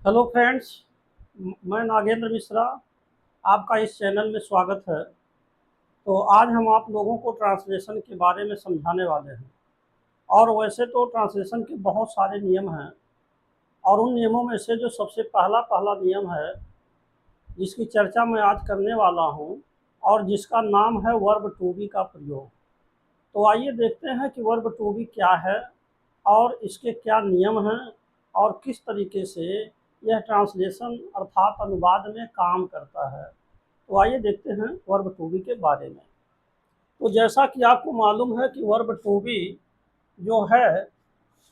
Hello friends, मैं नागेंद्र मिश्रा। आपका इस चैनल में स्वागत है। तो आज हम आप लोगों को ट्रांसलेशन के बारे में समझाने वाले हैं। और वैसे तो ट्रांसलेशन के बहुत सारे नियम हैं, और उन नियमों में से जो सबसे पहला पहला नियम है जिसकी चर्चा मैं आज करने वाला हूँ, और जिसका नाम है वर्ब टू बी का प्रयोग। तो आइए देखते हैं कि वर्ब टू बी क्या है और इसके क्या नियम हैं और किस तरीके से यह ट्रांसलेशन अर्थात अनुवाद में काम करता है। तो आइए देखते हैं वर्ब टू बी के बारे में। तो जैसा कि आपको मालूम है कि वर्ब टू बी जो है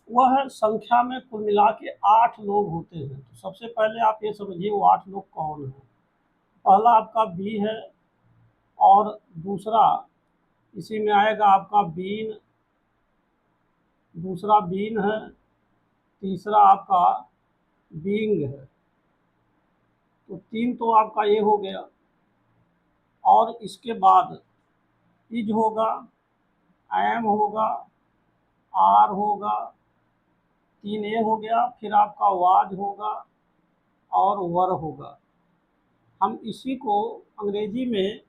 वह संख्या में कुल मिला के 8 लोग होते हैं। तो सबसे पहले आप ये समझिए वो 8 लोग कौन हैं। पहला आपका बी है, और दूसरा इसी में आएगा आपका बीन, दूसरा बीन है, तीसरा आपका बीइंग है। तो 3 तो आपका ये हो गया, और इसके बाद इज होगा, एम होगा, आर होगा, 3 ए हो गया, फिर आपका वाज होगा और वर होगा। हम इसी को अंग्रेजी में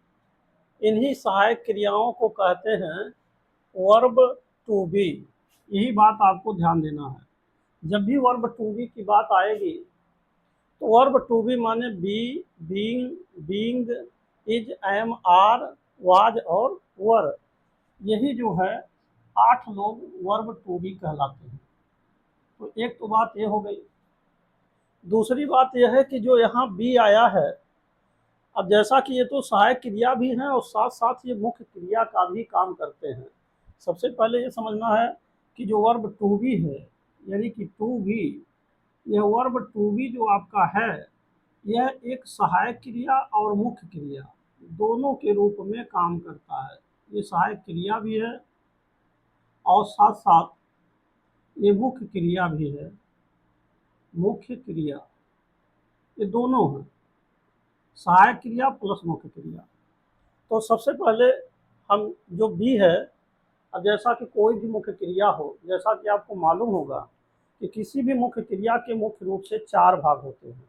इन्हीं सहायक क्रियाओं को कहते हैं वर्ब टू बी। यही बात आपको ध्यान देना है। जब भी वर्ब टू बी की बात आएगी तो वर्ब टू बी माने be, being, being, is, am, are, was और वर। यही जो है 8 लोग वर्ब टू बी कहलाते हैं। तो एक तो बात ये हो गई। दूसरी बात यह है कि जो यहाँ बी आया है, अब जैसा कि ये तो सहायक क्रिया भी हैं और साथ साथ ये मुख्य क्रिया का भी काम करते हैं। सबसे पहले ये समझना है कि जो वर्ब टू बी है, यानी कि टू बी, यह वर्ब टू बी जो आपका है, यह एक सहायक क्रिया और मुख्य क्रिया दोनों के रूप में काम करता है। ये सहायक क्रिया भी है और साथ साथ ये मुख्य क्रिया भी है। मुख्य क्रिया, ये दोनों हैं, सहायक क्रिया प्लस मुख्य क्रिया। तो सबसे पहले हम जो बी है, अब जैसा कि कोई भी मुख्य क्रिया हो, जैसा कि आपको मालूम होगा कि किसी भी मुख्य क्रिया के मुख्य रूप से 4 भाग होते हैं,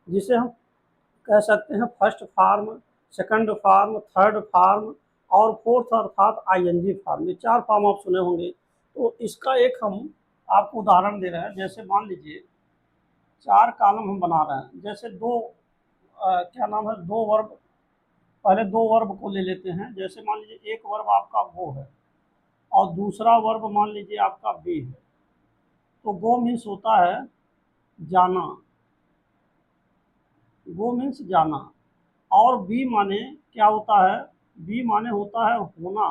जिसे हम कह सकते हैं first form, second form, third form और फोर्थ अर्थात आईएनजी फॉर्म। ये 4 फॉर्म आप सुने होंगे। तो इसका एक हम आपको उदाहरण दे रहे हैं। जैसे मान लीजिए 4 कॉलम हम बना रहे हैं। जैसे क्या नाम है, 2 वर्ब, पहले 2 वर्ब को ले लेते हैं। जैसे मान लीजिए एक वर्ब आपका गो है और दूसरा वर्ब मान लीजिए आपका बी है। तो गो मीन्स होता है जाना, गो मीन्स जाना। और बी माने क्या होता है, बी माने होता है होना,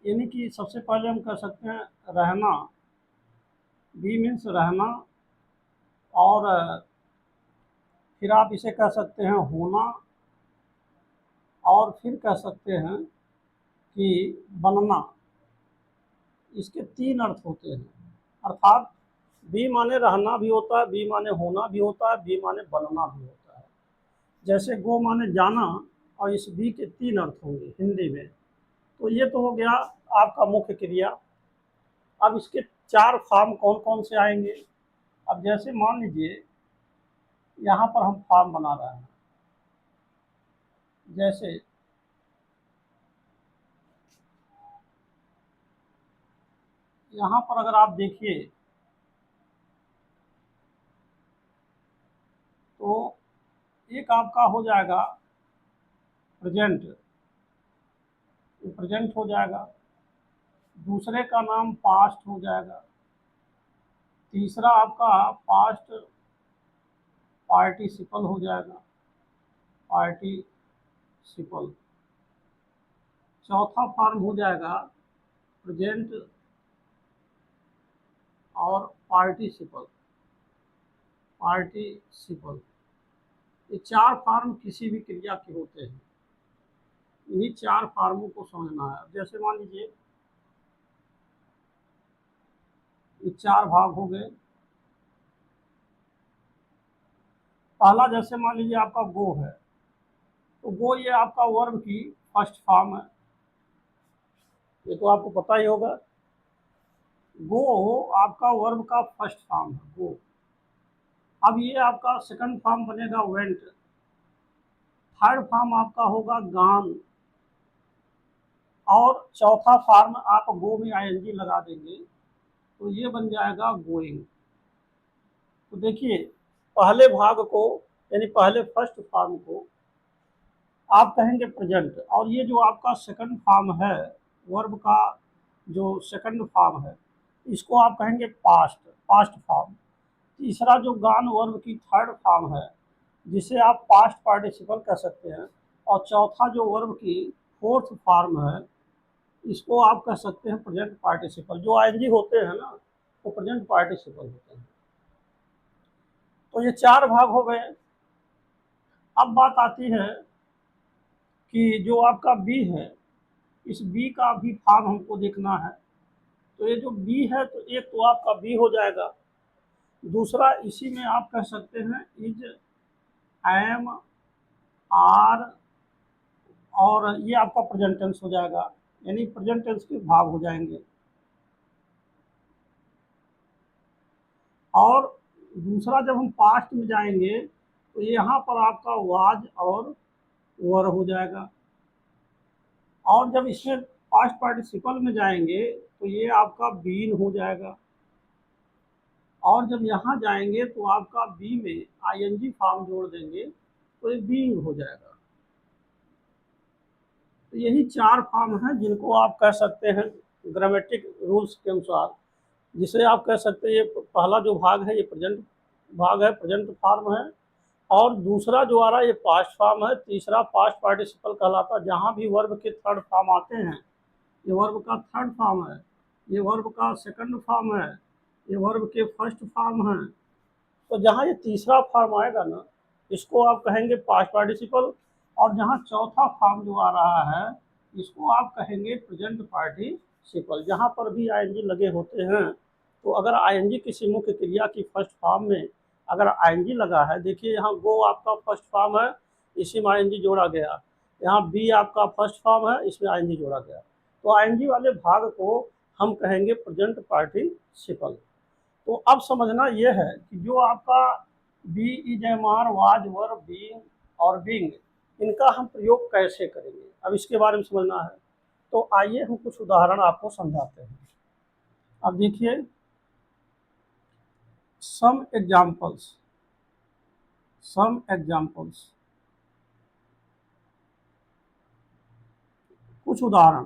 यानी कि सबसे पहले हम कह सकते हैं रहना। बी मीन्स रहना, और फिर आप इसे कह सकते हैं होना, और फिर कह सकते हैं कि बनना। इसके 3 अर्थ होते हैं। अर्थात बी माने रहना भी होता है, बी माने होना भी होता है, बी माने बनना भी होता है। जैसे गो माने जाना, और इस बी के 3 अर्थ होंगे हिंदी में। तो ये तो हो गया आपका मुख्य क्रिया। अब इसके 4 फॉर्म कौन कौन से आएंगे। अब जैसे मान लीजिए यहाँ पर हम फॉर्म बना रहे हैं। जैसे यहाँ पर अगर आप देखिए तो एक आपका हो जाएगा प्रेजेंट, ये प्रेजेंट हो जाएगा। दूसरे का नाम पास्ट हो जाएगा। तीसरा आपका पास्ट पार्टिसिपल हो जाएगा, पार्टिसिपल। चौथा फॉर्म हो जाएगा प्रेजेंट और पार्टिसिपल, पार्टिसिपल। ये 4 फॉर्म किसी भी क्रिया के होते हैं। इन्हीं 4 फॉर्मों को समझना है। जैसे मान लीजिए ये 4 भाग हो गए। पहला जैसे मान लीजिए आपका गो है, तो गो ये आपका वर्ब की फर्स्ट फॉर्म है। ये तो आपको पता ही होगा। गो आपका वर्ब का फर्स्ट फॉर्म है, गो। अब ये आपका सेकंड फॉर्म बनेगा वेंट, थर्ड फॉर्म आपका होगा गान, और चौथा फॉर्म आप गो में आईएनजी लगा देंगे तो ये बन जाएगा गोइंग। तो देखिए पहले भाग को यानी पहले फर्स्ट फॉर्म को आप कहेंगे प्रेजेंट, और ये जो आपका सेकंड फॉर्म है वर्ब का, जो सेकंड फॉर्म है इसको आप कहेंगे पास्ट, पास्ट फॉर्म। तीसरा जो गान वर्ब की थर्ड फॉर्म है जिसे आप पास्ट पार्टिसिपल कह सकते हैं, और चौथा जो वर्ब की फोर्थ फॉर्म है इसको आप कह सकते हैं प्रेजेंट पार्टिसिपल। जो आईएनजी होते हैं ना वो प्रेजेंट पार्टिसिपल होते हैं। तो ये चार भाग हो गए। अब बात आती है कि जो आपका बी है, इस बी का भी फॉर्म हमको देखना है। तो ये जो बी है तो एक तो आपका बी हो जाएगा, दूसरा इसी में आप कह सकते हैं इज, एम, आर, और ये आपका प्रेजेंट टेंस हो जाएगा, यानी प्रेजेंट टेंस के भाग हो जाएंगे। और दूसरा जब हम पास्ट में जाएंगे तो यहाँ पर आपका वाज और वर हो जाएगा। और जब इसमें पास्ट पार्टिसिपल में जाएंगे तो ये आपका बीन हो जाएगा। और जब यहाँ जाएंगे तो आपका बी में आईएनजी फॉर्म जोड़ देंगे तो ये बीइंग हो जाएगा। तो यही चार फॉर्म हैं जिनको आप कह सकते हैं ग्रामेटिक रूल्स के अनुसार, जिसे आप कह सकते हैं ये पहला जो भाग है ये प्रेजेंट भाग है, प्रेजेंट फॉर्म है, और दूसरा जो आ रहा है ये पास्ट फॉर्म है, तीसरा पास्ट पार्टिसिपल कहलाता है। जहाँ भी वर्ब के थर्ड फॉर्म आते हैं ये वर्ब का थर्ड फॉर्म है, ये वर्ब का सेकंड फॉर्म है, ये वर्ब के फर्स्ट फॉर्म है। तो जहाँ ये तीसरा फॉर्म आएगा ना इसको आप कहेंगे पास्ट पार्टिसिपल, और जहाँ चौथा फॉर्म जो आ रहा है इसको आप कहेंगे प्रेजेंट पार्टिसिपल। जहाँ पर भी आईएनजी लगे होते हैं तो अगर आईएनजी किसी मुख्य क्रिया की फर्स्ट फॉर्म में अगर आईएनजी लगा है, देखिए यहाँ गो आपका फर्स्ट फॉर्म है इसी में आईएनजी जोड़ा गया, यहाँ बी आपका फर्स्ट फॉर्म है इसमें आईएनजी जोड़ा गया, तो आईएनजी वाले भाग को हम कहेंगे प्रेजेंट पार्टिसिपल। तो अब समझना यह है कि जो आपका be, is, am, are, was, were, being और बीइंग, इनका हम प्रयोग कैसे करेंगे अब इसके बारे में समझना है। तो आइए हम कुछ उदाहरण आपको समझाते हैं। अब देखिए सम एग्जाम्पल्स, सम एग्जाम्पल्स, कुछ उदाहरण।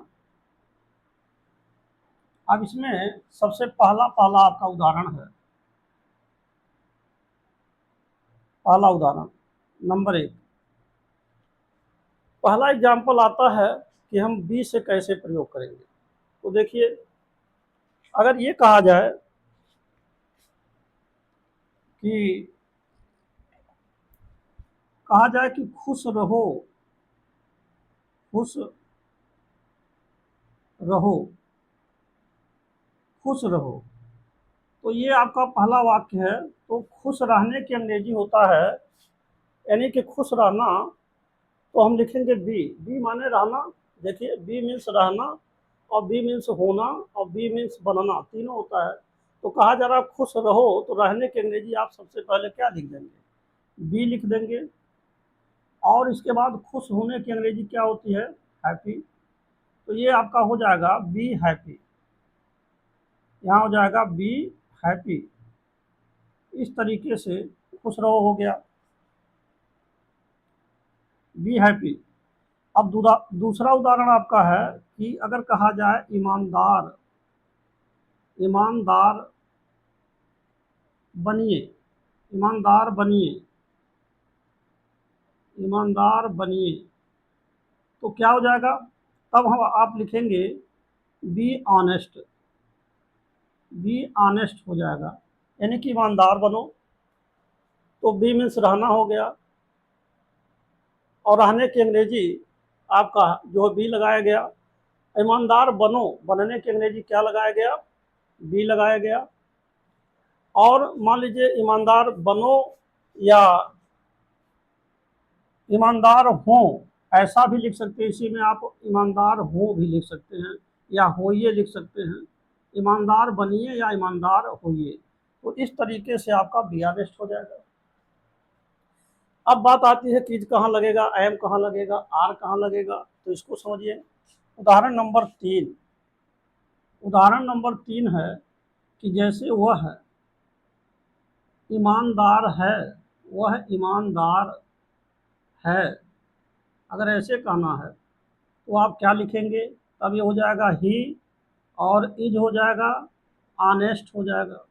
अब इसमें सबसे पहला पहला आपका उदाहरण है, पहला उदाहरण नंबर 1। पहला एग्जाम्पल आता है कि हम बी से कैसे प्रयोग करेंगे। तो देखिए अगर ये कहा जाए कि खुश रहो, खुश रहो, खुश रहो, तो ये आपका पहला वाक्य है। तो खुश रहने की अंग्रेजी होता है, यानी कि खुश रहना, तो हम लिखेंगे बी, बी माने रहना। देखिए बी मीन्स रहना, और बी मीन्स होना, और बी मीन्स बनना, तीनों होता है। तो कहा जा रहा है खुश रहो, तो रहने की अंग्रेजी आप सबसे पहले क्या लिख देंगे, बी लिख देंगे। और इसके बाद खुश होने की अंग्रेजी क्या होती है, हैप्पी, तो ये आपका हो जाएगा बी हैप्पी, यहाँ हो जाएगा बी हैप्पी। इस तरीके से खुश रहो हो गया, बी हैप्पी। अब दूसरा उदाहरण आपका है कि अगर कहा जाए ईमानदार, ईमानदार बनिए, ईमानदार बनिए, ईमानदार बनिए, तो क्या हो जाएगा, तब हम आप लिखेंगे बी ऑनेस्ट, बी ऑनेस्ट हो जाएगा, यानी कि ईमानदार बनो। तो बी मीन्स रहना हो गया, और रहने की अंग्रेजी आपका जो बी लगाया गया। ईमानदार बनो, बनने की अंग्रेजी क्या लगाया गया, बी लगाया गया। और मान लीजिए ईमानदार बनो या ईमानदार हो, ऐसा भी लिख सकते हैं, इसी में आप ईमानदार हो भी लिख सकते हैं या होइए लिख सकते हैं, ईमानदार बनिए या ईमानदार होइए। तो इस तरीके से आपका बी ऑनेस्ट हो जाएगा। अब बात आती है कि इज कहाँ लगेगा, एम कहाँ लगेगा, आर कहाँ लगेगा। तो इसको समझिए। उदाहरण नंबर 3, उदाहरण नंबर 3 है कि जैसे वह ईमानदार है, वह ईमानदार है, अगर ऐसे कहना है तो आप क्या लिखेंगे, तब ये हो जाएगा ही, और इज हो जाएगा, ऑनेस्ट हो जाएगा।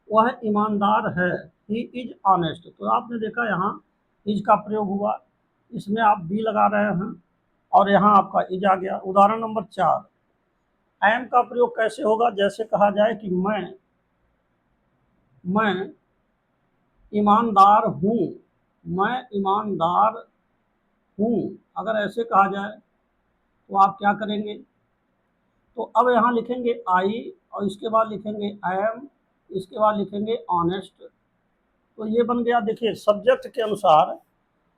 वह ईमानदार है, ही इज ऑनेस्ट। तो आपने देखा यहाँ इज का प्रयोग हुआ, इसमें आप बी लगा रहे हैं और यहाँ आपका इज आ गया। उदाहरण नंबर 4, एम का प्रयोग कैसे होगा, जैसे कहा जाए कि मैं ईमानदार हूँ, मैं ईमानदार हूँ, अगर ऐसे कहा जाए तो आप क्या करेंगे। तो अब यहाँ लिखेंगे आई, और इसके बाद लिखेंगे एम, इसके बाद लिखेंगे ऑनेस्ट। तो ये बन गया। देखिए सब्जेक्ट के अनुसार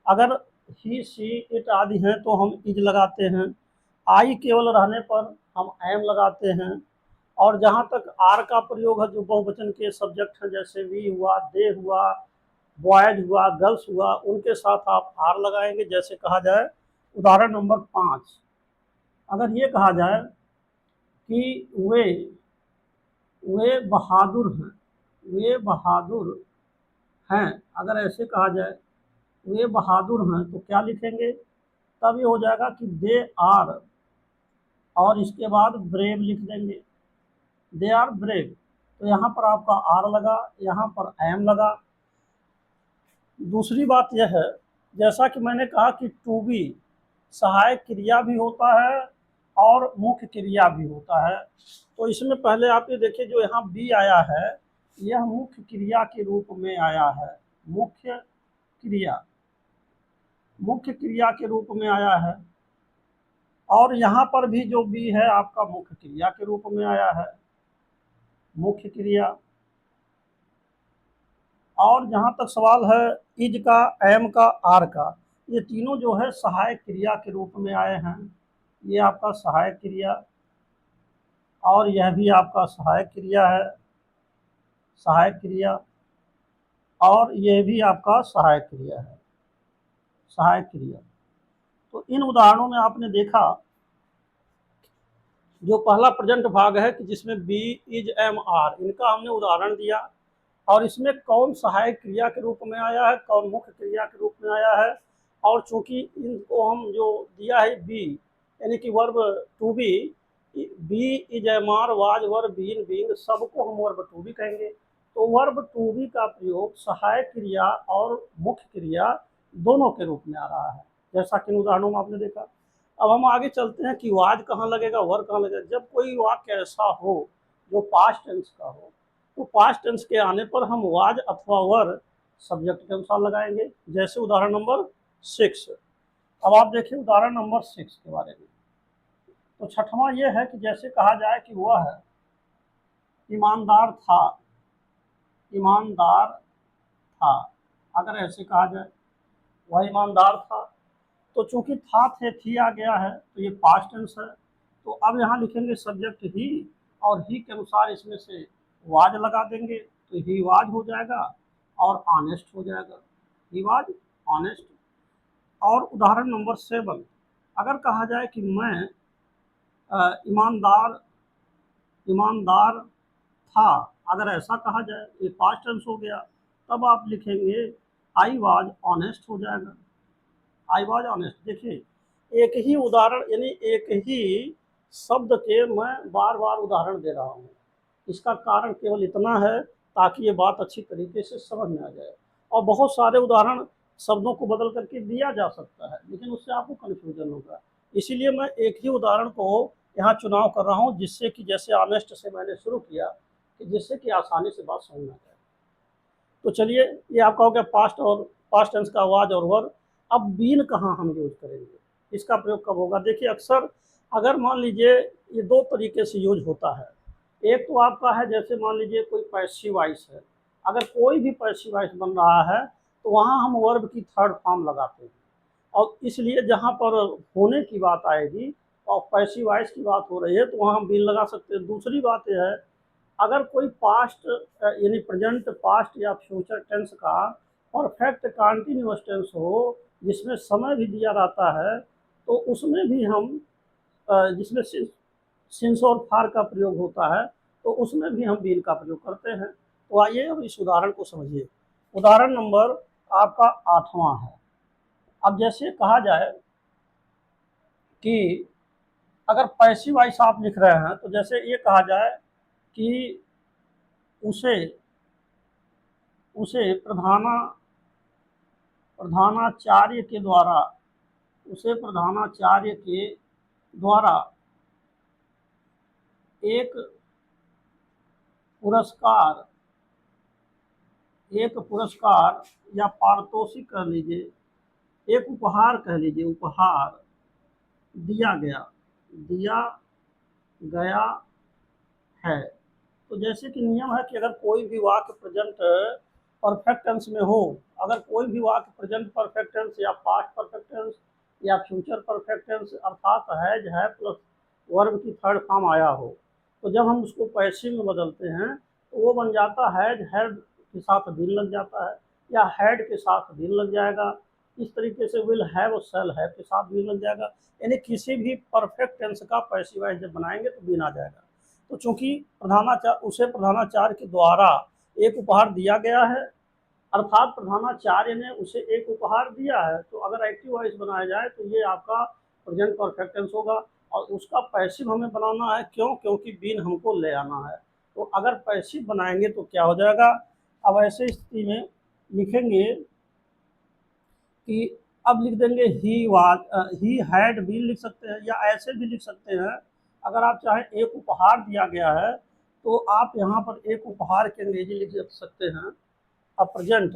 अगर ही सी इट आदि हैं तो हम इज लगाते हैं, आई केवल रहने पर हम एम लगाते हैं, और जहाँ तक आर का प्रयोग है जो बहुवचन के सब्जेक्ट हैं, जैसे वी हुआ, दे हुआ, बॉयज हुआ, गर्ल्स हुआ, उनके साथ आप आर लगाएंगे। जैसे कहा जाए उदाहरण नंबर 5, अगर ये कहा जाए कि वे बहादुर हैं, वे बहादुर हैं, अगर ऐसे कहा जाए वे बहादुर हैं, तो क्या लिखेंगे, तब ये हो जाएगा कि दे आर, और इसके बाद ब्रेव लिख देंगे, दे आर ब्रेव। तो यहाँ पर आपका आर लगा, यहाँ पर एम लगा। दूसरी बात यह है, जैसा कि मैंने कहा कि टू बी सहायक क्रिया भी होता है और मुख्य क्रिया भी होता है। तो इसमें पहले आप ये देखिए, जो यहाँ बी आया है यह मुख्य क्रिया के रूप में आया है, मुख्य क्रिया, मुख्य क्रिया के रूप में आया है। और यहाँ पर भी जो बी है आपका मुख्य क्रिया के रूप में आया है, मुख्य क्रिया। और जहाँ तक सवाल है इज का, एम का, आर का, ये तीनों जो है सहायक क्रिया के रूप में आए हैं। ये आपका सहायक क्रिया, और यह भी आपका सहायक क्रिया है, सहायक क्रिया, और यह भी आपका सहायक क्रिया है, सहायक क्रिया। तो इन उदाहरणों में आपने देखा जो पहला प्रेजेंट भाग है कि जिसमें बी, इज, एम, आर, इनका हमने उदाहरण दिया, और इसमें कौन सहायक क्रिया के रूप में आया है, कौन मुख्य क्रिया के रूप में आया है। और चूंकि इनको हम जो दिया है बी, यानी कि verb to be is, am, are, was, were, been, being, सबको हम वर्ब टू बी कहेंगे। तो वर्ब टू बी का प्रयोग सहायक क्रिया और मुख्य क्रिया दोनों के रूप में आ रहा है, जैसा कि उदाहरणों में आपने देखा। अब हम आगे चलते हैं कि वाज कहाँ लगेगा, वर कहाँ लगेगा। जब कोई वाक्य ऐसा हो जो पास्ट टेंस का हो, तो पास्ट टेंस के आने पर हम वाज अथवा वर सब्जेक्ट के अनुसार लगाएंगे। जैसे उदाहरण नंबर 6। अब आप देखिए उदाहरण नंबर 6 के बारे में। तो छठवां ये है कि जैसे कहा जाए कि वह ईमानदार था, ईमानदार था, अगर ऐसे कहा जाए वह ईमानदार था, तो चूंकि था थे थी आ गया है तो ये पास्ट टेंस है। तो अब यहाँ लिखेंगे सब्जेक्ट ही, और ही के अनुसार इसमें से वाज लगा देंगे, तो ही वाज हो जाएगा और ऑनेस्ट हो जाएगा, ही वाज ऑनेस्ट। और उदाहरण नंबर 7, अगर कहा जाए कि मैं ईमानदार, ईमानदार था, अगर ऐसा कहा जाए ये पास्ट टेंस हो गया, तब आप लिखेंगे आई वाज ऑनेस्ट हो जाएगा, आई वाज ऑनेस्ट। देखिए एक ही उदाहरण, यानी एक ही शब्द के मैं बार बार उदाहरण दे रहा हूँ। इसका कारण केवल इतना है ताकि ये बात अच्छी तरीके से समझ में आ जाए। और बहुत सारे उदाहरण शब्दों को बदल करके दिया जा सकता है, लेकिन उससे आपको कन्फ्यूजन होगा। इसीलिए मैं एक ही उदाहरण को यहाँ चुनाव कर रहा हूँ, जिससे कि जैसे ऑनेस्ट से मैंने शुरू किया, कि जिससे कि आसानी से बात समझ में आ जाए। तो चलिए, ये आपका हो गया पास्ट और पास्ट टेंस का वाज और वर। अब बीन कहाँ हम यूज करेंगे, इसका प्रयोग कब होगा। देखिए अक्सर अगर मान लीजिए ये दो तरीके से यूज होता है। एक तो आपका है जैसे मान लीजिए कोई पैसिव वॉइस है, अगर कोई भी पैसिव वॉइस बन रहा है तो वहाँ हम वर्ब की थर्ड फॉर्म लगाते हैं, और इसलिए जहाँ पर होने की बात आएगी और पैसिव वॉइस की बात हो रही है तो वहाँ हम बीन लगा सकते हैं। दूसरी बात यह है, अगर कोई पास्ट यानी प्रेजेंट, पास्ट या फ्यूचर टेंस का परफेक्ट कंटिन्यूअस टेंस हो, जिसमें समय भी दिया रहता है, तो उसमें भी हम जिसमें सिंस और फार का प्रयोग होता है, तो उसमें भी हम बीन का प्रयोग करते हैं। तो आइए अब इस उदाहरण को समझिए। उदाहरण नंबर आपका 8वां है। अब जैसे कहा जाए कि अगर पैसिव वॉइस आप लिख रहे हैं, तो जैसे ये कहा जाए कि उसे उसे प्रधानाचार्य के द्वारा उसे प्रधानाचार्य के द्वारा एक पुरस्कार या पारितोषिक कह लीजिए, एक उपहार कह लीजिए, उपहार दिया गया है। तो जैसे कि नियम है कि अगर कोई भी वाक्य प्रेजेंट परफेक्ट टेंस में हो, अगर कोई भी वाक्य प्रेजेंट परफेक्ट टेंस या पास्ट परफेक्ट टेंस या फ्यूचर परफेक्ट टेंस अर्थात है प्लस वर्ब की थर्ड फॉर्म आया हो, तो जब हम उसको पैसिव में बदलते हैं तो वो बन जाता है हैड के साथ बीन लग जाता है, या हैड के साथ बीन लग जाएगा। इस तरीके से विल हैव और शैल हैव के साथ बीन लग जाएगा। यानी किसी भी परफेक्ट टेंस का पैसिव वॉइस जब बनाएंगे तो बीन आ जाएगा। तो चूंकि उसे प्रधानाचार्य के द्वारा एक उपहार दिया गया है, अर्थात प्रधानाचार्य ने उसे एक उपहार दिया है, तो अगर एक्टिव वॉइस बनाया जाए तो ये आपका प्रेजेंट परफेक्ट टेंस होगा। और उसका पैसिव हमें बनाना है, क्यों? क्योंकि बीन हमको ले आना है। तो अगर पैसिव बनाएंगे तो क्या हो जाएगा? अब ऐसे स्थिति में लिखेंगे कि अब लिख देंगे ही हैड बीन लिख सकते हैं, या ऐसे भी लिख सकते हैं। अगर आप चाहें एक उपहार दिया गया है तो आप यहाँ पर एक उपहार की अंग्रेजी लिख सकते हैं अ प्रेजेंट,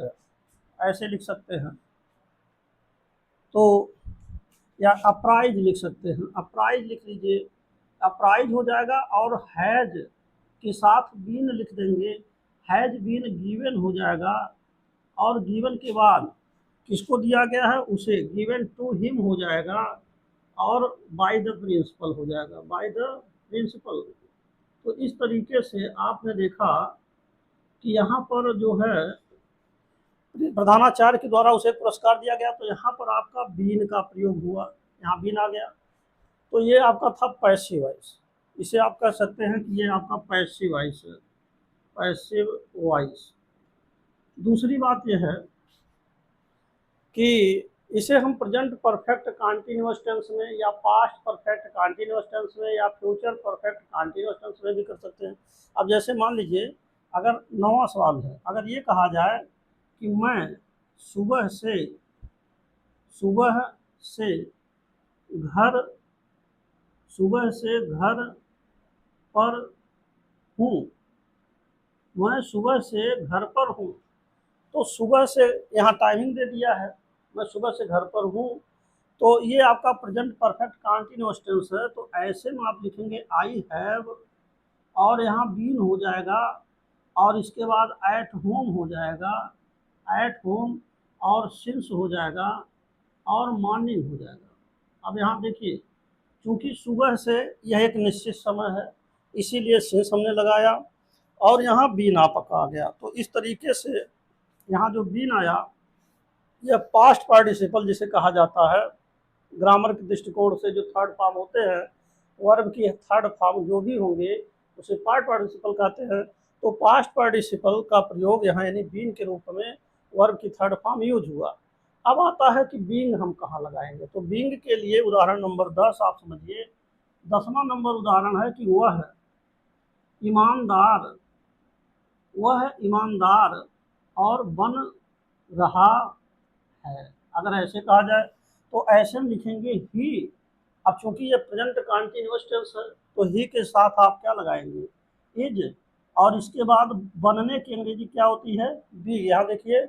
ऐसे लिख सकते हैं। तो या अप्राइज लिख सकते हैं, अप्राइज लिख लीजिए, अप्राइज हो जाएगा। और हैज के साथ बीन लिख देंगे, हैज बीन गिवन हो जाएगा। और गिवन के बाद किसको दिया गया है? उसे, गिवन टू हिम हो जाएगा। और बाय द प्रिंसिपल हो जाएगा, बाय द प्रिंसिपल। तो इस तरीके से आपने देखा कि यहाँ पर जो है प्रधानाचार्य के द्वारा उसे पुरस्कार दिया गया, तो यहाँ पर आपका बीन का प्रयोग हुआ, यहाँ बीन आ गया। तो ये आपका था पैसिव वॉइस। इसे आप कह सकते हैं कि ये आपका पैसिव वॉइस है, पैसिव वॉइस। दूसरी बात यह है कि इसे हम प्रेजेंट परफेक्ट कंटीन्यूअस टेंस में या पास्ट परफेक्ट कंटीन्यूअस टेंस में या फ्यूचर परफेक्ट कंटीन्यूअस टेंस में भी कर सकते हैं। अब जैसे मान लीजिए, अगर 9वां सवाल है, अगर ये कहा जाए कि मैं सुबह से घर पर हूँ, मैं सुबह से घर पर हूँ। तो सुबह से यहाँ टाइमिंग दे दिया है, मैं सुबह से घर पर हूँ। तो ये आपका प्रेजेंट परफेक्ट कंटीन्यूअस टेंस है। तो ऐसे में आप लिखेंगे आई हैव, और यहाँ बीन हो जाएगा, और इसके बाद एट होम हो जाएगा, एट होम, और सिंस हो जाएगा, और मॉर्निंग हो जाएगा। अब यहाँ देखिए, क्योंकि सुबह से यह एक निश्चित समय है, इसीलिए सिंस हमने लगाया, और यहाँ बीन आपका आ गया। तो इस तरीके से यहाँ जो बीन आया, यह पास्ट पार्टिसिपल जिसे कहा जाता है, ग्रामर के दृष्टिकोण से जो थर्ड फॉर्म होते हैं, वर्ब की थर्ड फॉर्म जो भी होंगे उसे पास्ट पार्टिसिपल कहते हैं। तो पास्ट पार्टिसिपल का प्रयोग यहाँ यानी बीन के रूप में वर्ब की थर्ड फॉर्म यूज हुआ। अब आता है कि बींग हम कहाँ लगाएंगे। तो बींग के लिए उदाहरण नंबर 10 आप समझिए। 10वां नंबर उदाहरण है कि ईमानदार वह ईमानदार और बन रहा है। अगर ऐसे कहा जाए तो ऐसे में लिखेंगे ही। अब चूंकि ये प्रेजेंट कंटीन्यूअस टेंस है, तो ही के साथ आप क्या लगाएंगे? इज। और इसके बाद बनने की अंग्रेजी क्या होती है? बी। यहाँ देखिए,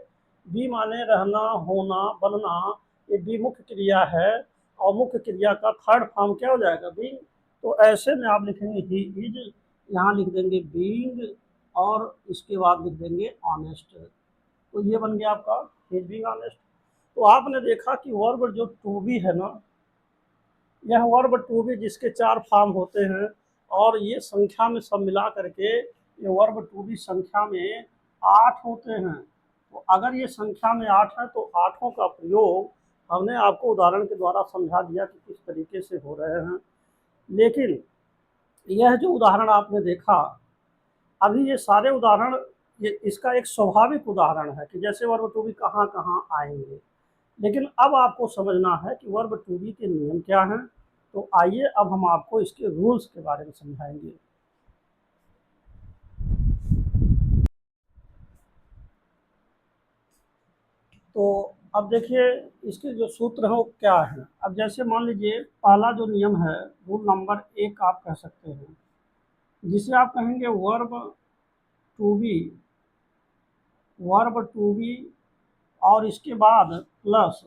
बी माने रहना, होना, बनना, ये बी मुख्य क्रिया है, और मुख्य क्रिया का थर्ड फॉर्म क्या हो जाएगा? बीइंग। तो ऐसे में आप लिखेंगे ही इज, यहाँ लिख देंगे बीइंग, और इसके बाद लिख देंगे ऑनेस्ट। तो ये बन गया आपका इज बीइंग ऑनेस्ट। तो आपने देखा कि वर्ब जो टू बी है ना, यह वर्ब टू बी जिसके 4 फॉर्म होते हैं, और ये संख्या में सब मिला करके ये वर्ब टू बी संख्या में 8 होते हैं। तो अगर ये संख्या में 8 है तो आठों का प्रयोग हमने आपको उदाहरण के द्वारा समझा दिया कि किस तरीके से हो रहे हैं। लेकिन यह जो उदाहरण आपने देखा, अभी ये सारे उदाहरण, ये इसका एक स्वाभाविक उदाहरण है कि जैसे वर्ब टू बी कहाँ कहाँ आएंगे। लेकिन अब आपको समझना है कि वर्ब टू बी के नियम क्या हैं। तो आइए अब हम आपको इसके रूल्स के बारे में समझाएंगे। तो अब देखिए इसके जो सूत्र हैं वो क्या है। अब जैसे मान लीजिए पहला जो नियम है, रूल नंबर 1 आप कह सकते हैं, जिसे आप कहेंगे verb to be, verb to be और इसके बाद प्लस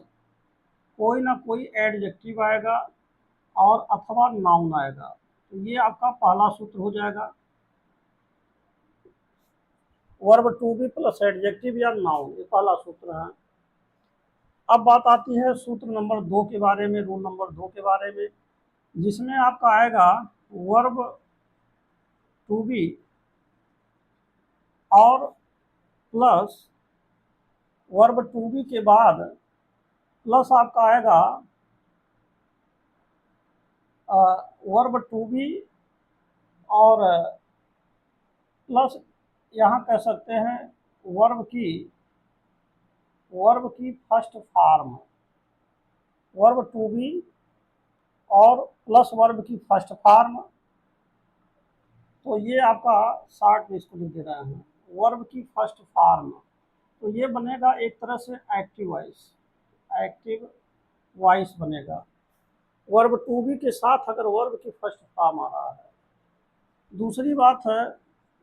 कोई ना कोई एडजेक्टिव आएगा और अथवा नाउन आएगा। तो ये आपका पहला सूत्र हो जाएगा, verb to be plus adjective या नाउन, ये पहला सूत्र है। अब बात आती है सूत्र नंबर 2 के बारे में, रूल नंबर 2 के बारे में, जिसमें आपका आएगा वर्ब टू बी और प्लस वर्ब टू बी के बाद प्लस आपका आएगा वर्ब टू बी और प्लस यहाँ कह सकते हैं वर्ब की first form, verb to be और प्लस वर्ब की फर्स्ट फॉर्म। तो ये आपका शार्ट में इसको लिख दे रहे हैं, वर्ब की फर्स्ट फॉर्म। तो ये बनेगा एक तरह से एक्टिव वॉइस, एक्टिव वॉइस बनेगा वर्ब टू बी के साथ अगर वर्ब की फर्स्ट फॉर्म आ रहा है। दूसरी बात है,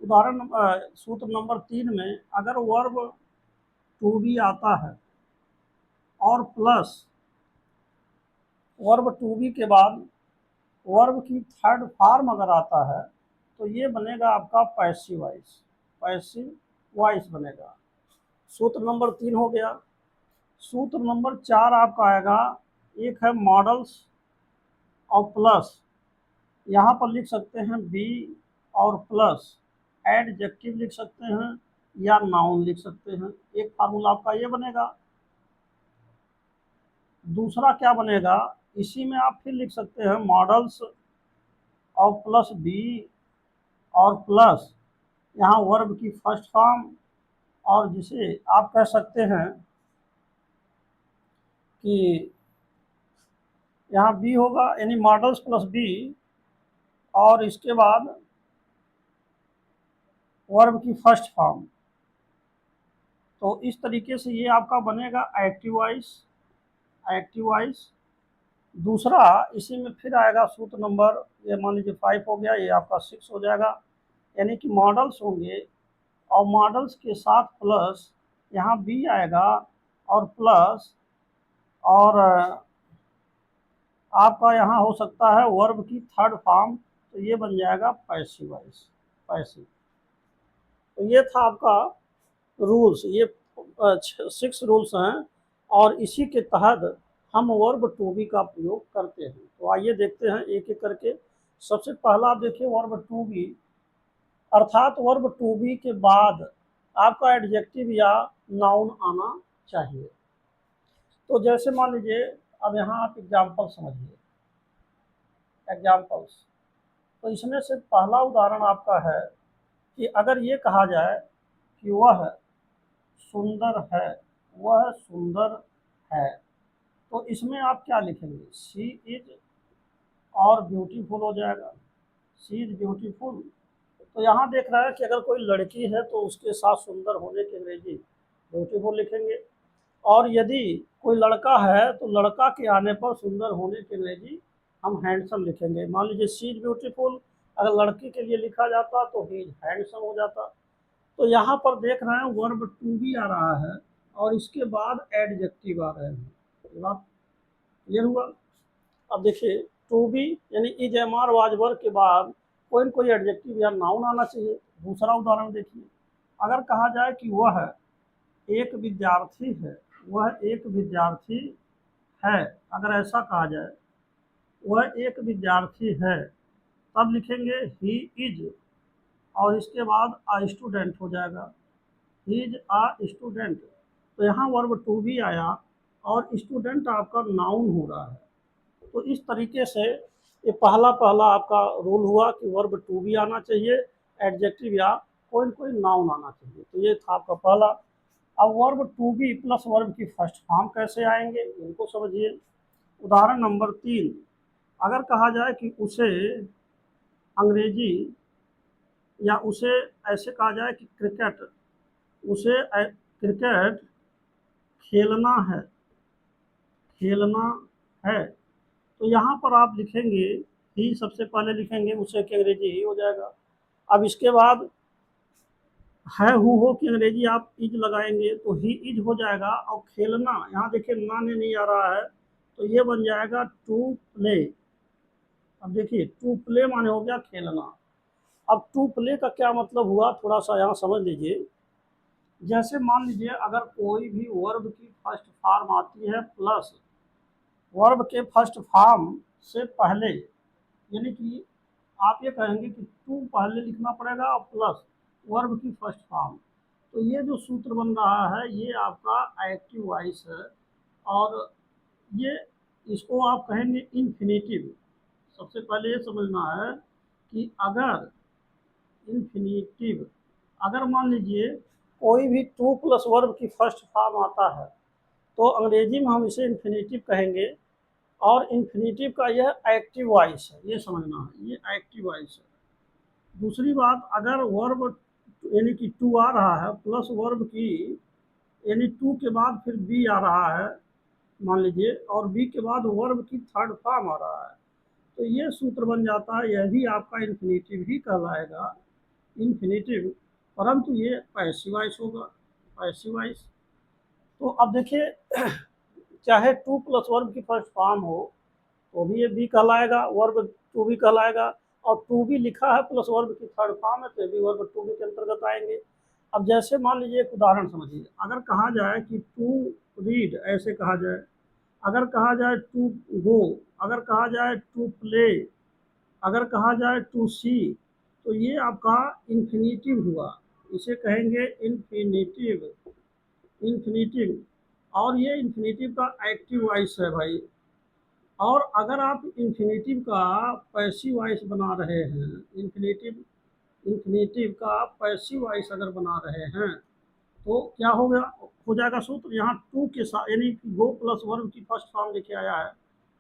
उदाहरण सूत्र नंबर 3 में अगर वर्ब टू बी आता है और प्लस वर्ब टू बी के बाद वर्ब की थर्ड फॉर्म अगर आता है तो ये बनेगा आपका पैसिव वॉइस, पैसिव वॉइस बनेगा। सूत्र नंबर 3 हो गया। सूत्र नंबर 4 आपका आएगा, एक है मॉडल्स और प्लस, यहाँ पर लिख सकते हैं बी और प्लस एडजेक्टिव लिख सकते हैं या नाउन लिख सकते हैं। एक फार्मूला आपका ये बनेगा। दूसरा क्या बनेगा, इसी में आप फिर लिख सकते हैं मॉडल्स और प्लस बी और प्लस यहाँ वर्ब की फर्स्ट फॉर्म, और जिसे आप कह सकते हैं कि यहाँ बी होगा, यानी मॉडल्स प्लस बी और इसके बाद वर्ब की फर्स्ट फॉर्म। तो इस तरीके से ये आपका बनेगा एक्टिव वॉइस, एक्टिव वॉइस। दूसरा इसी में फिर आएगा सूत्र नंबर, ये मान लीजिए 5 हो गया, ये आपका 6 हो जाएगा, यानी कि मॉडल्स होंगे और मॉडल्स के साथ प्लस यहाँ बी आएगा और प्लस और आपका यहाँ हो सकता है वर्ब की थर्ड फॉर्म। तो ये बन जाएगा पैसिव वॉइस, पैसिव। तो ये था आपका रूल्स, ये 6 रूल्स हैं और इसी के तहत हम वर्ब टू बी का प्रयोग करते हैं। तो आइए देखते हैं एक एक करके। सबसे पहला आप देखिए वर्ब टू बी, अर्थात वर्ब टू बी के बाद आपका एडजेक्टिव या नाउन आना चाहिए। तो जैसे मान लीजिए, अब यहाँ आप एग्जाम्पल समझिए, एग्जाम्पल्स। तो इसमें से पहला उदाहरण आपका है कि अगर ये कहा जाए कि वह सुंदर है, वह सुंदर है, तो इसमें आप क्या लिखेंगे, शी इज और ब्यूटीफुल हो जाएगा, शी इज ब्यूटीफुल। तो यहाँ देख रहा है कि अगर कोई लड़की है तो उसके साथ सुंदर होने के अंग्रेजी ब्यूटीफुल लिखेंगे, और यदि कोई लड़का है तो लड़का के आने पर सुंदर होने के अंग्रेजी हम हैंडसम लिखेंगे। मान लीजिए शी इज ब्यूटीफुल अगर लड़की के लिए लिखा जाता तो ही इज हैंडसम हो जाता। तो यहाँ पर देख रहे हैं वर्ब टू बी आ रहा है और इसके बाद एडजेक्टिव आ रहे हैं। ये बात क्लियर हुआ। अब देखिए टू बी यानी is am are was verb के बाद कोई न कोई एडजेक्टिव या नाउन आना चाहिए। दूसरा उदाहरण देखिए, अगर कहा जाए कि वह एक विद्यार्थी है, वह एक विद्यार्थी है, अगर ऐसा कहा जाए वह एक विद्यार्थी है, तब लिखेंगे ही इज और इसके बाद आ स्टूडेंट हो जाएगा। He is a student. तो यहाँ वर्ब टू भी आया और स्टूडेंट आपका नाउन हो रहा है। तो इस तरीके से ये पहला पहला आपका रूल हुआ कि वर्ब टू भी आना चाहिए, एडजेक्टिव या कोई कोई नाउन आना चाहिए। तो ये था आपका पहला। अब verb to be plus verb की फर्स्ट फॉर्म कैसे आएंगे इनको समझिए। उदाहरण नंबर 3, अगर कहा जाए कि उसे अंग्रेजी, या उसे ऐसे कहा जाए कि क्रिकेट, उसे क्रिकेट खेलना है, खेलना है। तो यहाँ पर आप लिखेंगे ही, सबसे पहले लिखेंगे उसे की अंग्रेजी ही हो जाएगा। अब इसके बाद है हु हो की अंग्रेजी आप इज लगाएंगे तो ही इज हो जाएगा। और खेलना, यहाँ देखिए ना ने नहीं आ रहा है, तो ये बन जाएगा टू प्ले। अब देखिए टू प्ले माने हो गया खेलना। अब टू प्ले का क्या मतलब हुआ, थोड़ा सा यहाँ समझ लीजिए। जैसे मान लीजिए अगर कोई भी वर्ब की फर्स्ट फॉर्म आती है प्लस वर्ब के फर्स्ट फॉर्म से पहले, यानी कि आप ये कहेंगे कि टू पहले लिखना पड़ेगा और प्लस वर्ब की फर्स्ट फॉर्म। तो ये जो सूत्र बन रहा है ये आपका एक्टिव वॉइस है। और ये, इसको आप कहेंगे इन्फिनेटिव। सबसे पहले ये समझना है कि अगर इन्फिनेटिव, अगर मान लीजिए कोई भी टू प्लस वर्ब की फर्स्ट फॉर्म आता है तो अंग्रेजी में हम इसे इन्फिनेटिव कहेंगे। और इन्फिनेटिव का यह एक्टिव वॉइस है, ये समझना है, ये एक्टिव वॉइस है। दूसरी बात, अगर वर्ब यानी कि टू आ रहा है प्लस वर्ब की, यानी टू के बाद फिर बी आ रहा है मान लीजिए, और बी के बाद वर्ब की थर्ड फॉर्म आ रहा है, तो ये सूत्र बन जाता है, यह भी आपका इन्फिनेटिव ही कहलाएगा, इन्फिनेटिव। परंतु ये पैसिव वॉइस होगा, पैसिव वॉइस। तो अब देखिए चाहे टू प्लस वर्ब की फर्स्ट फॉर्म हो तो भी ये बी कहलाएगा, वर्ब टू भी कहलाएगा। और टू भी लिखा है प्लस वर्ब की थर्ड फॉर्म है तो ये भी वर्ब टू भी के अंतर्गत आएंगे। अब जैसे मान लीजिए एक उदाहरण समझिए, अगर कहा जाए कि टू रीड, ऐसे कहा जाए, अगर कहा जाए टू गो, अगर कहा जाए टू प्ले, अगर कहा जाए टू सी, तो ये आपका इन्फिनेटिव हुआ, इसे कहेंगे इन्फिनेटिव, इन्फिनेटिव। और ये इन्फिनेटिव का एक्टिव वॉइस है भाई। और अगर आप इन्फिनेटिव का पैसिव वॉइस बना रहे हैं, इन्फिनेटिव, इन्फिनेटिव का पैसिव वॉइस अगर बना रहे हैं तो क्या हो गया, हो जाएगा सूत्र यहाँ टू के साथ, यानी गो प्लस वर्ब की फर्स्ट फॉर्म लेके आया है,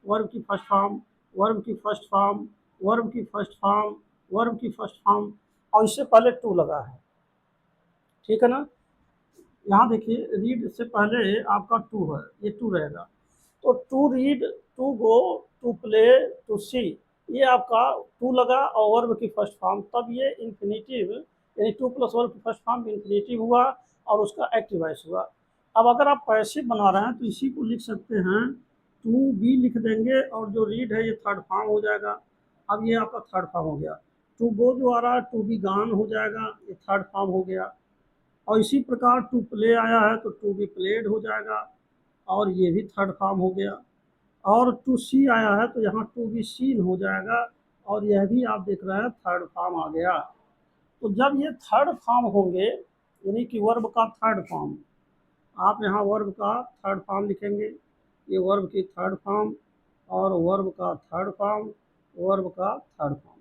वर्ब की फर्स्ट फॉर्म, वर्ब की फर्स्ट फॉर्म, वर्ब की फर्स्ट फॉर्म, वर्ब की फर्स्ट फॉर्म, और इससे पहले टू लगा है, ठीक है ना। यहाँ देखिए रीड से पहले आपका टू है, ये टू रहेगा। तो to read, to go, to play, to see, ये आपका टू लगा और वर्ब की फर्स्ट फॉर्म, तब ये इन्फिनेटिव, यानी टू प्लस वर्ब की फर्स्ट फॉर्म इन्फिनेटिव हुआ और उसका एक्टिव वॉइस हुआ। अब अगर आप पैसिव बना रहे हैं तो इसी को लिख सकते हैं, टू बी लिख देंगे और जो रीड है ये थर्ड फॉर्म हो जाएगा। अब ये आपका थर्ड फॉर्म हो गया। टू गो जो आ रहा है टू बी गान हो जाएगा, ये थर्ड फॉर्म हो गया। और इसी प्रकार टू प्ले आया है तो टू बी प्लेड हो जाएगा, और ये भी थर्ड फॉर्म हो गया। और टू सी आया है तो यहाँ टू बी सीन हो जाएगा, और यह भी आप देख रहे हैं थर्ड फॉर्म आ गया। तो जब ये थर्ड फॉर्म होंगे, यानी कि वर्ब का थर्ड फॉर्म, आप यहाँ वर्ब का थर्ड फॉर्म लिखेंगे, ये वर्ब की थर्ड फॉर्म, और वर्ब का थर्ड फॉर्म, वर्ब का थर्ड फॉर्म।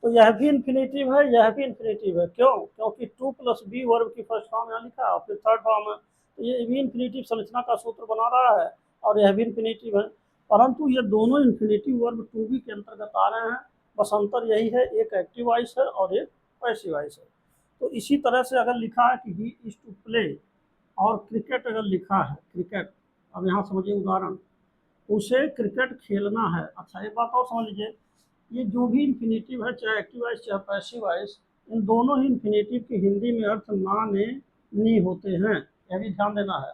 तो यह भी इन्फिनेटिव है, यह भी इन्फिनेटिव है, क्यों, क्योंकि टू प्लस बी वर्ब की फर्स्ट फॉर्म यहाँ लिखा है और फिर थर्ड फॉर्म है, तो ये भी इन्फिनेटिव संरचना का सूत्र बना रहा है और यह भी इन्फिनेटिव है। परंतु ये दोनों इन्फिनेटिव वर्ब टू बी के अंतर्गत आ रहे हैं, बस अंतर यही है, एक एक्टिव वॉइस है और एक पैसिव वॉइस है। तो इसी तरह से अगर लिखा है कि ही इज टू प्ले, और क्रिकेट अगर लिखा है, क्रिकेट, अब यहाँ समझिए उदाहरण, उसे क्रिकेट खेलना है। अच्छा एक बात और समझ लीजिए, ये जो भी इन्फिनेटिव है, चाहे एक्टिव वॉइस चाहे पैसिव वॉइस, इन दोनों ही इन्फिनेटिव के हिंदी में अर्थ ना ने नी होते हैं, यह भी ध्यान देना है।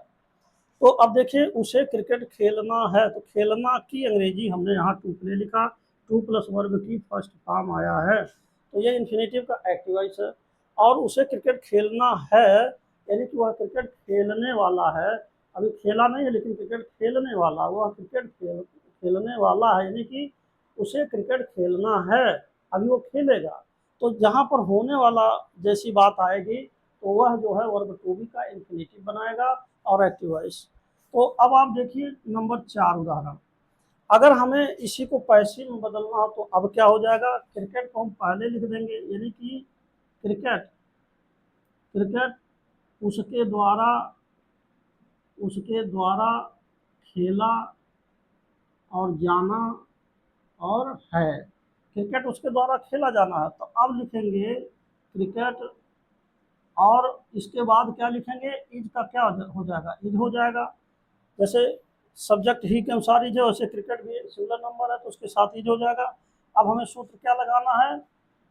तो अब देखिए उसे क्रिकेट खेलना है, तो खेलना की अंग्रेजी हमने यहाँ टू प्ले लिखा, टू प्लस वर्ब की फर्स्ट फॉर्म आया है, तो ये इन्फिनेटिव का एक्टिव वॉइस है। और उसे क्रिकेट खेलना है, यानी कि वह क्रिकेट खेलने वाला है, अभी खेला नहीं है लेकिन क्रिकेट खेलने वाला, वह क्रिकेट खेलने वाला है, यानी कि उसे क्रिकेट खेलना है, अभी वो खेलेगा। तो जहाँ पर होने वाला जैसी बात आएगी तो वह जो है वर्ब टू बी का इन्फिनेटिव बनाएगा और एक्टिव वॉइस। तो अब आप देखिए नंबर 4 उदाहरण, अगर हमें इसी को पैसिव में बदलना हो तो अब क्या हो जाएगा, क्रिकेट को हम पहले लिख देंगे, यानी कि क्रिकेट, क्रिकेट उसके द्वारा, उसके द्वारा खेला और जाना और है, क्रिकेट उसके द्वारा खेला जाना है। तो अब लिखेंगे क्रिकेट और इसके बाद क्या लिखेंगे, इज का क्या हो जाएगा, इज हो जाएगा। जैसे सब्जेक्ट ही के अनुसार इज है, वैसे क्रिकेट भी सिंगुलर नंबर है तो उसके साथ इज हो जाएगा। अब हमें सूत्र क्या लगाना है,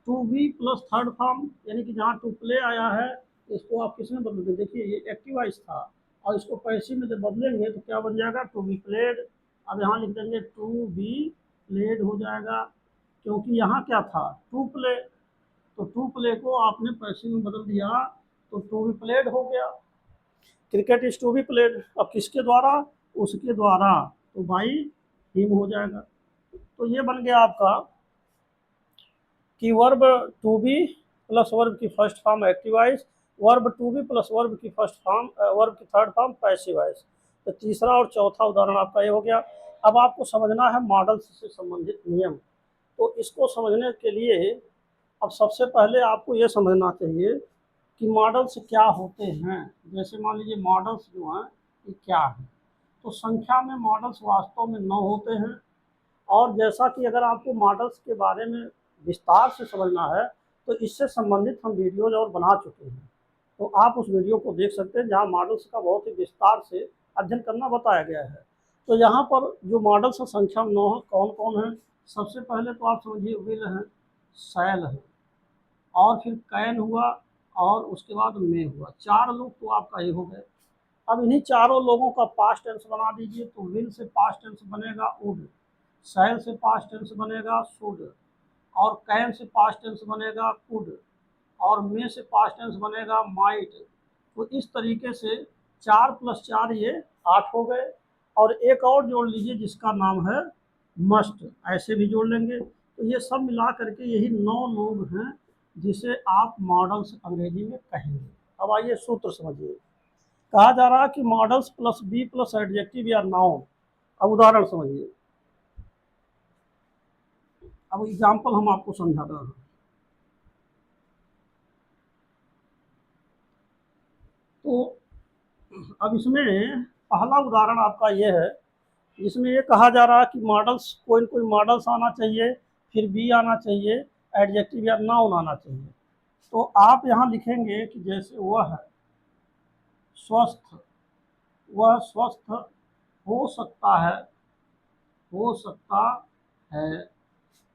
to be plus third form, यानी कि जहाँ टू प्ले आया है इसको आप किस में बदल दें, देखिए ये एक्टिव वॉइस था और इसको पैसिव में जब बदलेंगे तो क्या बन जाएगा, टू बी प्लेड। अब यहाँ लिख देंगे टू बी प्लेड हो जाएगा, क्योंकि यहाँ क्या था, टू प्ले, तो टू प्ले को आपने पैसिव में बदल दिया तो टू बी प्लेड हो गया, cricket is to be played. अब किसके द्वारा, उसके द्वारा, तो भाई हिम हो जाएगा। तो ये बन गया आपका कि verb to be plus verb की first form active voice, verb to be plus verb की फर्स्ट फॉर्म, वर्ब की थर्ड फॉर्म पैसिव वॉइस। तो तीसरा और चौथा उदाहरण आपका ये हो गया। अब आपको समझना है मॉडल्स से संबंधित नियम। तो इसको समझने के लिए अब सबसे पहले आपको ये समझना चाहिए कि मॉडल्स क्या होते हैं। जैसे मान लीजिए मॉडल्स जो हैं ये क्या है, तो संख्या में मॉडल्स वास्तव में 9 होते हैं। और जैसा कि अगर आपको मॉडल्स के बारे में विस्तार से समझना है तो इससे संबंधित हम वीडियोज और बना चुके हैं, तो आप उस वीडियो को देख सकते हैं जहाँ मॉडल्स का बहुत ही विस्तार से अध्ययन करना बताया गया है। तो यहाँ पर जो मॉडल्स संख्या में 9 है, कौन कौन है, सबसे पहले तो आप समझिए विल है, सैल है, और फिर कैन हुआ, और उसके बाद मे हुआ, 4 लोग तो आपका ये हो गए। अब इन्हीं चारों लोगों का पास्ट टेंस बना दीजिए, तो विल से पास्ट टेंस बनेगा वुड, सैल से पास्ट टेंस बनेगा शुड, और कैन से पास्ट टेंस बनेगा कुड, और मे से पास्ट टेंस बनेगा माइट। तो इस तरीके से 4 + 4 ये 8 हो गए, और एक और जोड़ लीजिए जिसका नाम है मस्ट, ऐसे भी जोड़ लेंगे। तो ये सब मिला करके यही 9 लोग हैं जिसे आप मॉडल्स अंग्रेजी में कहेंगे। अब आइए सूत्र समझिए। कहा जा रहा है कि modals plus be plus adjective या नाउन। अब उदाहरण समझिए, अब एग्जाम्पल हम आपको समझा रहे हैं। तो अब इसमें पहला उदाहरण आपका ये है, इसमें ये कहा जा रहा है कि मॉडल्स, कोई कोई मॉडल्स आना चाहिए, फिर बी आना चाहिए, एडजेक्टिव या नाउन आना चाहिए। तो आप यहाँ लिखेंगे कि जैसे वह स्वस्थ, वह स्वस्थ हो सकता है, हो सकता है।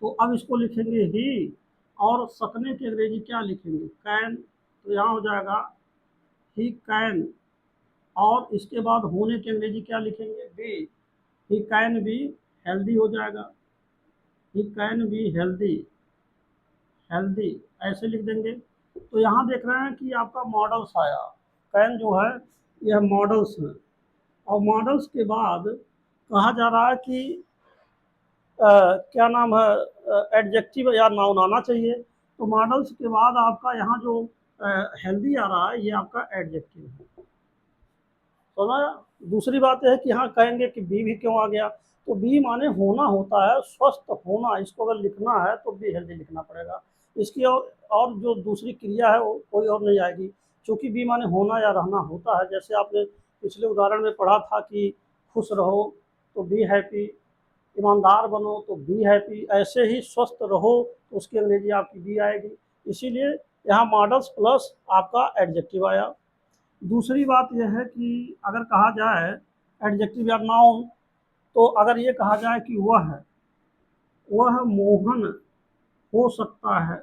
तो अब इसको लिखेंगे ही, और सकने की अंग्रेजी क्या लिखेंगे, कैन। तो यहाँ हो जाएगा ही कैन, और इसके बाद होने की अंग्रेजी क्या लिखेंगे, be, he can be healthy हो जाएगा, he can be healthy, healthy ऐसे लिख देंगे। तो यहाँ देख रहे हैं कि आपका मॉडल्स आया, कैन जो है यह मॉडल्स है, और मॉडल्स के बाद कहा जा रहा है कि क्या नाम है, एडजेक्टिव या नाउन आना चाहिए। तो मॉडल्स के बाद आपका यहाँ जो हेल्दी आ रहा है ये आपका एडजेक्टिव है, समझा। दूसरी बात है कि यहाँ कहेंगे कि बी भी क्यों आ गया, तो बी माने होना होता है, स्वस्थ होना, इसको अगर लिखना है तो बी हेल्दी लिखना पड़ेगा। इसकी और जो दूसरी क्रिया है वो कोई और नहीं आएगी, क्योंकि बी माने होना या रहना होता है। जैसे आपने पिछले उदाहरण में पढ़ा था कि खुश रहो तो बी हैप्पी, ईमानदार बनो तो बी हैप्पी, ऐसे ही स्वस्थ रहो तो उसकी अंग्रेजी आपकी बी आएगी। इसीलिए यहाँ मॉडल्स प्लस आपका एडजेक्टिव आया। दूसरी बात यह है कि अगर कहा जाए एडजेक्टिव या नाउन, तो अगर ये कहा जाए कि वह मोहन हो सकता है,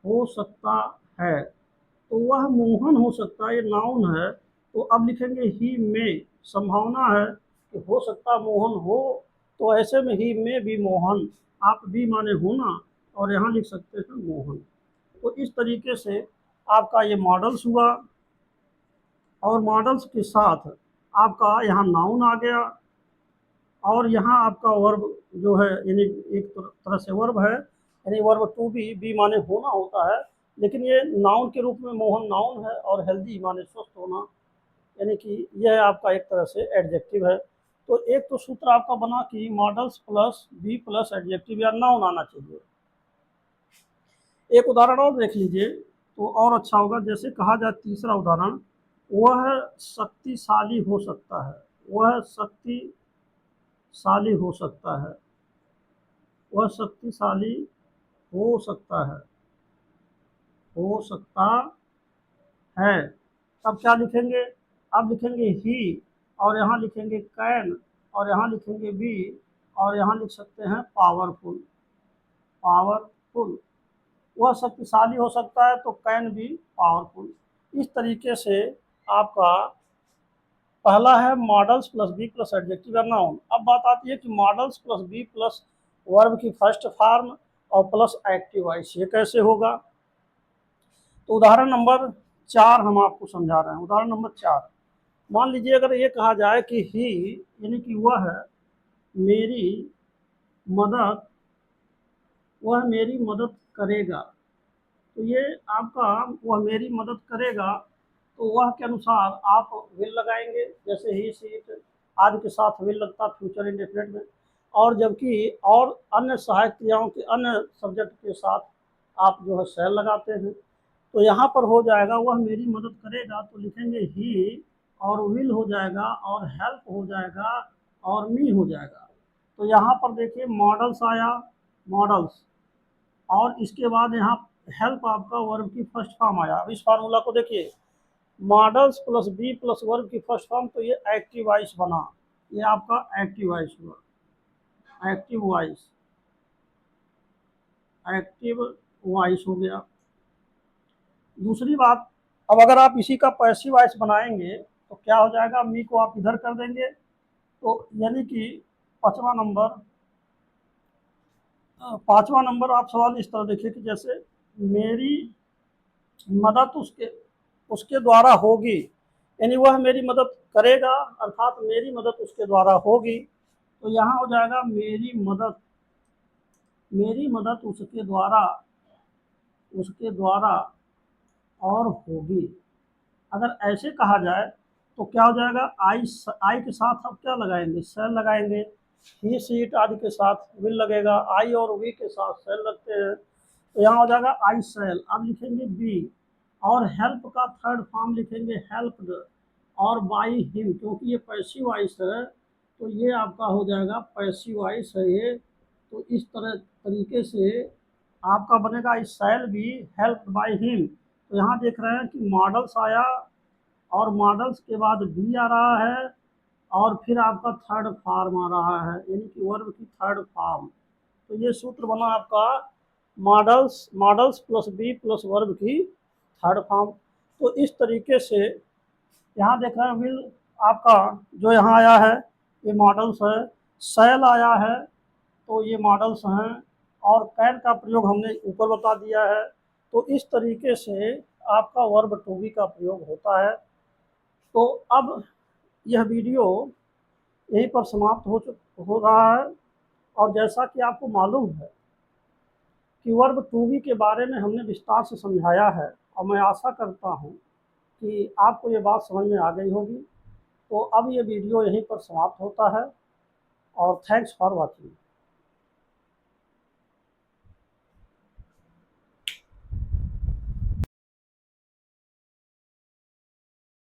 हो सकता है, तो वह मोहन हो सकता है, ये नाउन है। तो अब लिखेंगे ही में, संभावना है कि हो सकता मोहन हो, तो ऐसे में ही में भी मोहन, आप भी माने होना, और यहाँ लिख सकते हैं मोहन। तो इस तरीके से आपका ये मॉडल्स हुआ, और मॉडल्स के साथ आपका यहाँ नाउन आ गया, और यहाँ आपका वर्ब जो है, यानी एक तरह से वर्ब है, यानी वर्ब टू बी, बी माने होना होता है, लेकिन ये नाउन के रूप में मोहन नाउन है और हेल्दी माने स्वस्थ होना, यानी कि यह आपका एक तरह से एडजेक्टिव है। तो एक तो सूत्र आपका बना कि modals plus be plus adjective या नाउन आना चाहिए। एक उदाहरण और देख लीजिए तो और अच्छा होगा। जैसे कहा जाए तीसरा उदाहरण, वह शक्तिशाली हो सकता है, वह शक्तिशाली हो सकता है, वह शक्तिशाली हो सकता है, हो सकता है। अब क्या लिखेंगे? अब लिखेंगे ही, और यहाँ लिखेंगे कैन, और यहाँ लिखेंगे बी, और यहाँ लिख सकते हैं पावरफुल, पावरफुल। वह शक्तिशाली हो सकता है तो कैन बी पावरफुल। इस तरीके से आपका पहला है modals plus be plus adjective या नाउन। अब बात आती है कि modals plus be plus verb की फर्स्ट फॉर्म और प्लस एक्टिव वॉइस, ये कैसे होगा? तो उदाहरण नंबर 4 हम आपको समझा रहे हैं। उदाहरण नंबर 4, मान लीजिए अगर ये कहा जाए कि ही, यानी कि वह मेरी मदद, वह मेरी मदद करेगा। तो ये आपका वह मेरी मदद करेगा, तो वह के अनुसार आप विल लगाएंगे, जैसे ही सी इट आदि के साथ विल लगता फ्यूचर इंडेफिनिट में। और जबकि और अन्य सहायक क्रियाओं के अन्य सब्जेक्ट के साथ आप जो है शैल लगाते हैं। तो यहाँ पर हो जाएगा वह मेरी मदद करेगा, तो लिखेंगे ही, और विल हो जाएगा, और हेल्प हो जाएगा, और मी हो जाएगा। तो यहाँ पर देखिए मॉडल्स आया, मॉडल्स, और इसके बाद यहाँ हेल्प आपका वर्ब की फर्स्ट फॉर्म आया। अब इस फार्मूला को देखिए, modals plus be plus verb की फर्स्ट फॉर्म, तो ये एक्टिव वॉइस बना, ये आपका एक्टिव वॉइस हुआ, एक्टिव वॉइस, एक्टिव वॉइस हो गया। दूसरी बात, अब अगर आप इसी का पैसिव वॉइस बनाएंगे तो क्या हो जाएगा? मी को आप इधर कर देंगे, तो यानी कि पांचवा नंबर आप सवाल इस तरह देखिए कि जैसे मेरी मदद उसके उसके द्वारा होगी, यानी वह मेरी मदद करेगा, अर्थात मेरी मदद उसके द्वारा होगी। तो यहाँ हो जाएगा मेरी मदद, मेरी मदद उसके द्वारा, उसके द्वारा और होगी। अगर ऐसे कहा जाए तो क्या हो जाएगा? आई के साथ अब क्या लगाएंगे? सेल लगाएंगे। ही सीट आदि के साथ विल लगेगा, आई और वी के साथ सेल लगते हैं, तो यहाँ हो जाएगा आई सेल। अब लिखेंगे बी, और हेल्प का थर्ड फॉर्म लिखेंगे हेल्प्ड, और बाई हिम, क्योंकि ये पैसिव वॉइस है तो ये आपका हो जाएगा पैसिव वॉइस है ये। तो इस तरीके से आपका बनेगा इस shall be help by him. तो यहाँ देख रहे हैं कि मॉडल्स आया, और मॉडल्स के बाद बी आ रहा है, और फिर आपका थर्ड फॉर्म आ रहा है, यानी कि वर्ब की थर्ड फॉर्म। तो ये सूत्र बना आपका modals, modals plus be plus verb की थर्ड फॉर्म। तो इस तरीके से यहाँ देख रहे हैं विल आपका जो यहाँ आया है ये मॉडल्स है, सेल आया है तो ये मॉडल्स हैं, और कैन का प्रयोग हमने ऊपर बता दिया है। तो इस तरीके से आपका वर्ब टू बी का प्रयोग होता है। तो अब यह वीडियो यहीं पर समाप्त हो रहा है। और जैसा कि आपको मालूम है कि वर्ब टू बी के बारे में हमने विस्तार से समझाया है, और मैं आशा करता हूँ कि आपको ये बात समझ में आ गई होगी। तो अब ये वीडियो यहीं पर समाप्त होता है, और थैंक्स फॉर वॉचिंग।